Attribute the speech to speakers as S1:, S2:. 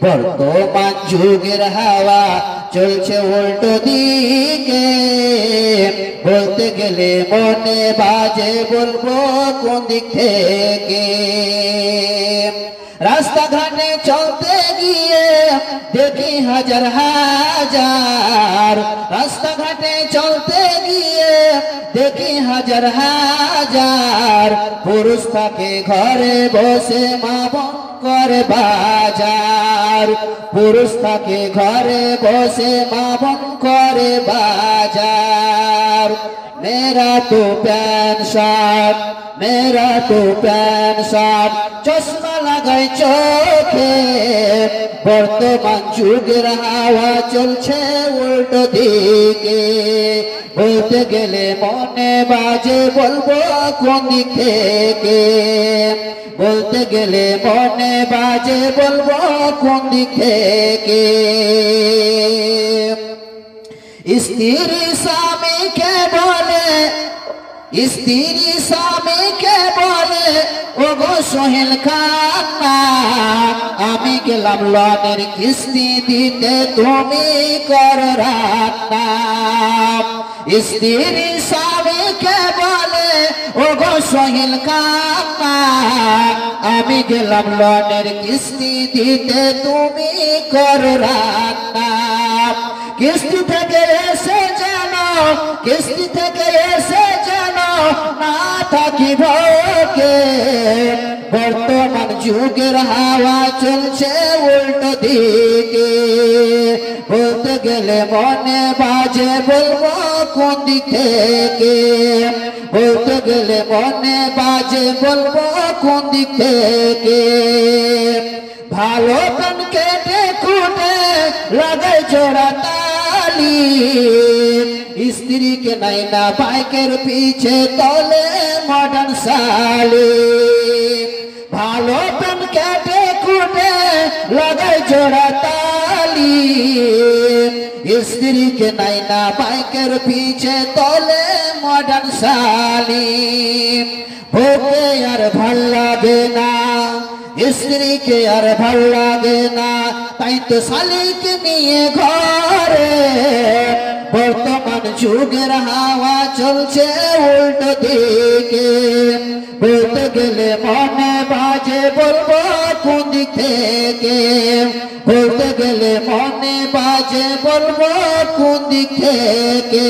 S1: বর্তমান যুগের হাওয়া চলছে উল্টো দিকে, বলতে গেলে মনে বাজে বলবো কোন দিক থেকে। রাস্তাঘাটে চলতে গিয়ে দেখি হাজার হাজার, রাস্তাঘাটে চলতে গিয়ে দেখি হাজার হাজার পুরুষ থাকে ঘরে বসে মা বোন করে বাজার, পুরুষ থাকে ঘরে বসে মা বোন করে বাজার। मेरा तो पैंट शर्ट, मेरा तो पैंट शर्ट, चश्मा लगाई चोखे, बर्तमान जुगेर हावा चलछे उल्टो दिके, बोलते गेले मने बाजे बोलबो कोन दिक थेके, बोलते गेले मने बाजे बोलबो कोन दिक थेके। स्त्री स्वामी के बोले, स्त्री स्वामी के बोले ओगो सोहेल खाना, आमी गेलाम लोনের কিস্তি দিতে তুমি কর রান্না। स्त्री स्वामी के बोले ओगो सोहेल खाना, आमी गेलाम লোনের কিস্তি দিতে তুমি কর রান্না। কিস্তি থেকে এসে জানো, কিস্তি থেকে এসে জানো না থাকি ভোগে, বর্তমান যুগের হাওয়া চলছে উল্টো দিকে, বলতে গেলে মনে বাজে বলবো কোন দিক থেকে, বলতে গেলে মনে বাজে বলবো কোন দিক থেকে। ভালো কান কেটে কুটে লাগাই জোড়া ताली, स्त्री के नैना बाइकेर पीछे तले मॉडर्न साली, भालो पेन केटे कुटे लगाई जोड़ा ताली, स्त्री के नैना बाइकेर पीछे तले मॉडर्न साली। भोगे यार ভাল লাগে না, स्त्री के यार ভাল লাগে না, তাই তো শালিকে নিয়ে ঘরে, বর্তমান যুগের হাওয়া চলছে উল্টো দিকে, বলতে গেলে মনে বাজে বলবো কোন দিক থেকে, বলতে গেলে মনে বাজে বলবো কোন দিক থেকে।